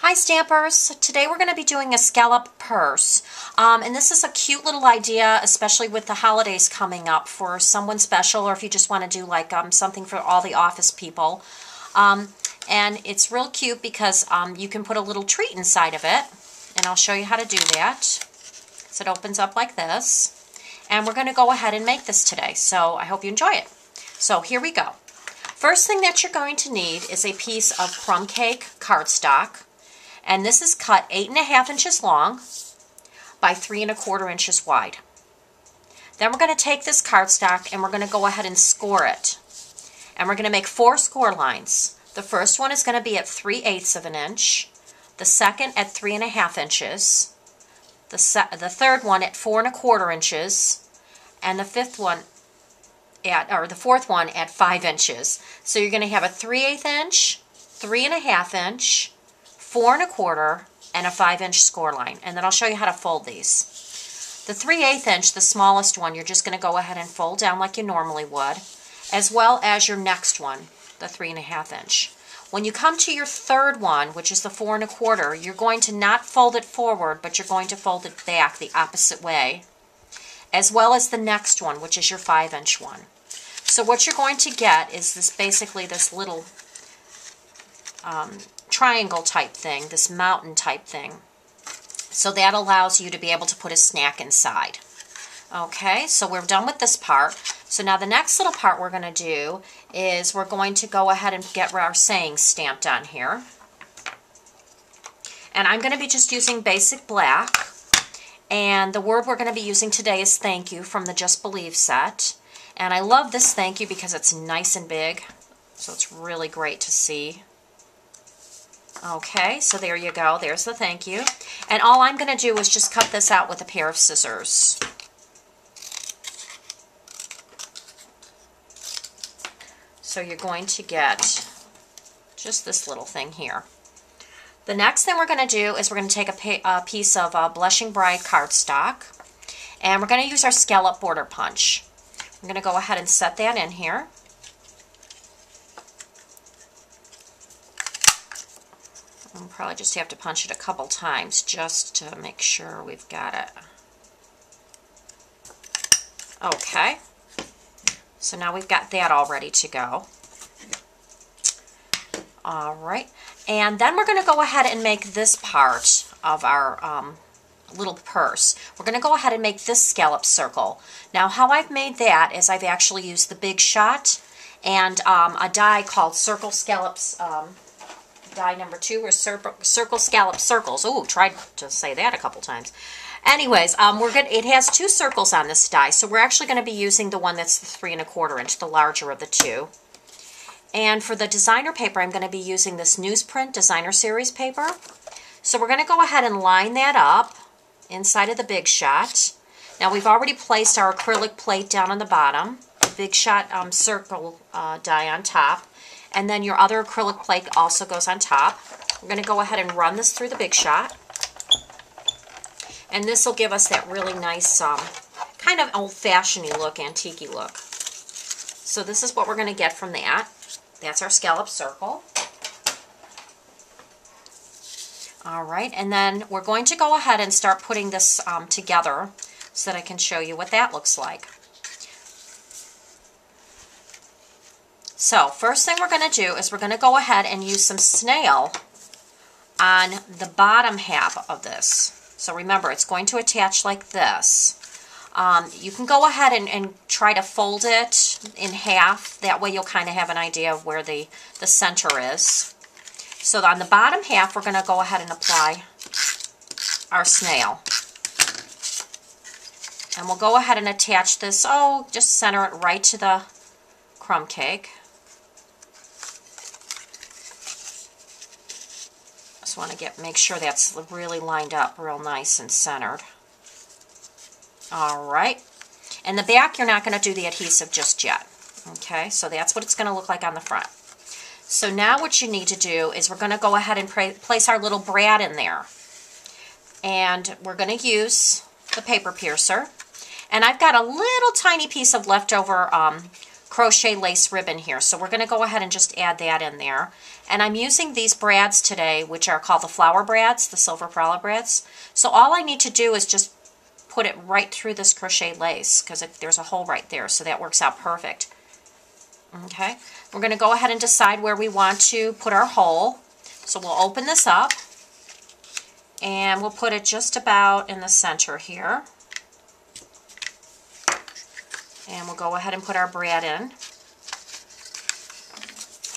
Hi Stampers! Today we're going to be doing a scallop purse. And this is a cute little idea, especially with the holidays coming up for someone special, or if you just want to do like something for all the office people. And it's real cute because you can put a little treat inside of it. And I'll show you how to do that. So it opens up like this. And we're going to go ahead and make this today. So I hope you enjoy it. So here we go. First thing that you're going to need is a piece of crumb cake cardstock. And this is cut 8.5 inches long by 3.25 inches wide. Then we're going to take this cardstock and we're going to go ahead and score it. And we're going to make 4 score lines. The first one is going to be at 3/8 of an inch. The second at 3.5 inches. The third one at 4.25 inches. And the fourth one at 5 inches. So you're going to have a 3/8 inch, 3.5 inch, 4.25, and a 5-inch score line. And then I'll show you how to fold these. The 3/8 inch, the smallest one, you're just going to go ahead and fold down like you normally would, as well as your next one, the 3.5 inch. When you come to your third one, which is the 4.25, you're going to not fold it forward, but you're going to fold it back the opposite way, as well as the next one, which is your 5-inch one. So what you're going to get is this, basically this little triangle type thing, this mountain type thing. So that allows you to be able to put a snack inside. Okay, so we're done with this part. So now the next little part we're going to do is we're going to go ahead and get our sayings stamped on here. And I'm going to be just using basic black. And the word we're going to be using today is thank you from the Just Believe set. And I love this thank you because it's nice and big. So it's really great to see. Okay, so there you go. There's the thank you. And all I'm going to do is just cut this out with a pair of scissors. So you're going to get just this little thing here. The next thing we're going to do is we're going to take a piece of Blushing Bride cardstock. And we're going to use our scallop border punch. I'm going to go ahead and set that in here. We'll probably just have to punch it a couple times just to make sure we've got it. Okay. So now we've got that all ready to go. All right. And then we're going to go ahead and make this part of our little purse. We're going to go ahead and make this scallop circle. Now how I've made that is I've actually used the Big Shot and a die called Circle Scallops die number 2 or Circle Scallop Circles. Ooh, tried to say that a couple times. Anyways, it has 2 circles on this die, so we're actually going to be using the one that's the 3.25 inch, the larger of the 2. And for the designer paper, I'm going to be using this Newsprint Designer Series paper. So we're going to go ahead and line that up inside of the Big Shot. Now we've already placed our acrylic plate down on the bottom, the Big Shot circle die on top. And then your other acrylic plate also goes on top. We're going to go ahead and run this through the Big Shot. And this will give us that really nice, kind of old-fashioned look, antique-y look. So this is what we're going to get from that. That's our scallop circle. All right, and then we're going to go ahead and start putting this together so that I can show you what that looks like. So first thing we're going to do is we're going to go ahead and use some snail on the bottom half of this. So remember, it's going to attach like this. You can go ahead and try to fold it in half. That way you'll kind of have an idea of where the center is. So on the bottom half, we're going to go ahead and apply our snail. And we'll go ahead and attach this, just center it right to the crumb cake. Just want to make sure that's really lined up real nice and centered. All right. And the back, you're not going to do the adhesive just yet. Okay, so that's what it's going to look like on the front. So now what you need to do is we're going to go ahead and place our little brad in there. And we're going to use the paper piercer. And I've got a little tiny piece of leftover crochet lace ribbon here. So we're going to go ahead and just add that in there. And I'm using these brads today, which are called the flower brads, the silver flower brads. So all I need to do is just put it right through this crochet lace, because there's a hole right there, so that works out perfect. Okay, we're going to go ahead and decide where we want to put our hole. So we'll open this up, and we'll put it just about in the center here. And we'll go ahead and put our brad in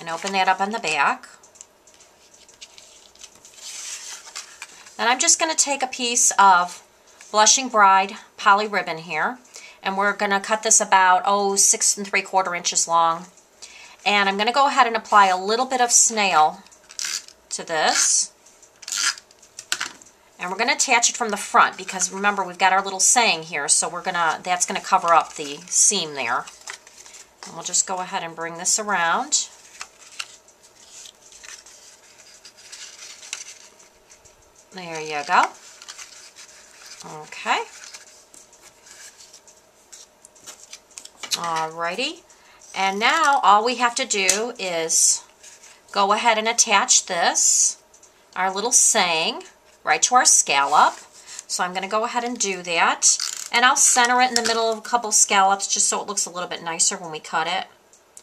and open that up on the back. Then I'm just going to take a piece of Blushing Bride poly ribbon here, and we're going to cut this about 6 3/4 inches long. And I'm going to go ahead and apply a little bit of snail to this. And we're going to attach it from the front, because remember, we've got our little saying here, so that's going to cover up the seam there. And we'll just go ahead and bring this around. There you go. Okay. Alrighty. And now all we have to do is go ahead and attach this, our little saying, right to our scallop. So I'm going to go ahead and do that. And I'll center it in the middle of a couple scallops just so it looks a little bit nicer when we cut it,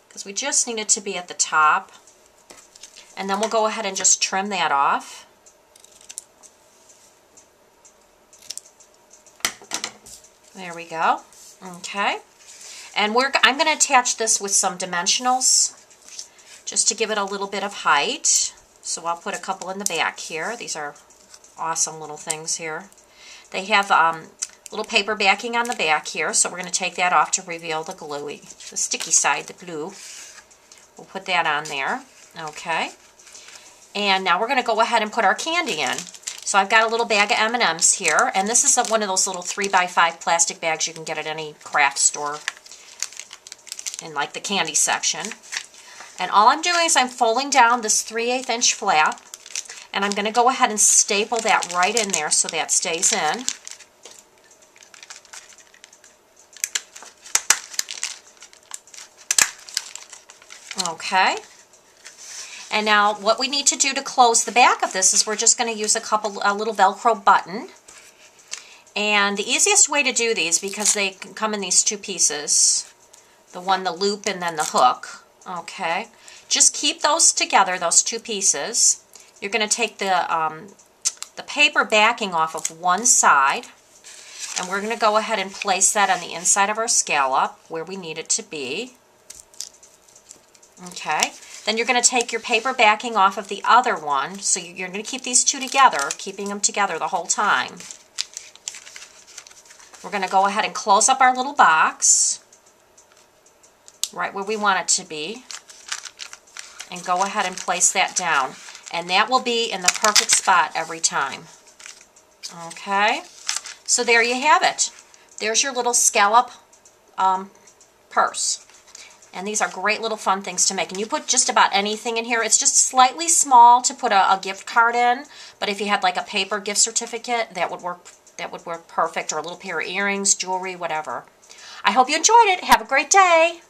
because we just need it to be at the top. And then we'll go ahead and just trim that off. There we go. Okay. And I'm going to attach this with some dimensionals just to give it a little bit of height. So I'll put a couple in the back here. These are awesome little things here. They have little paper backing on the back here, so we're going to take that off to reveal the the sticky side, the glue. We'll put that on there. Okay. And now we're going to go ahead and put our candy in. So I've got a little bag of M&Ms here, and this is one of those little 3x5 plastic bags you can get at any craft store in like the candy section. And all I'm doing is I'm folding down this 3/8 inch flap, and I'm going to go ahead and staple that right in there so that stays in. Okay. And now what we need to do to close the back of this is we're just going to use a little Velcro button. And the easiest way to do these, because they can come in these two pieces, the loop and then the hook, okay, just keep those together, those two pieces. You're going to take the paper backing off of one side, and we're going to go ahead and place that on the inside of our scallop where we need it to be. Okay. Then you're going to take your paper backing off of the other one, so you're going to keep these two together, keeping them together the whole time. We're going to go ahead and close up our little box, right where we want it to be, and go ahead and place that down. And that will be in the perfect spot every time. Okay, so there you have it. There's your little scallop purse. And these are great little fun things to make. And you put just about anything in here. It's just slightly small to put a gift card in. But if you had like a paper gift certificate, that would work perfect. Or a little pair of earrings, jewelry, whatever. I hope you enjoyed it. Have a great day.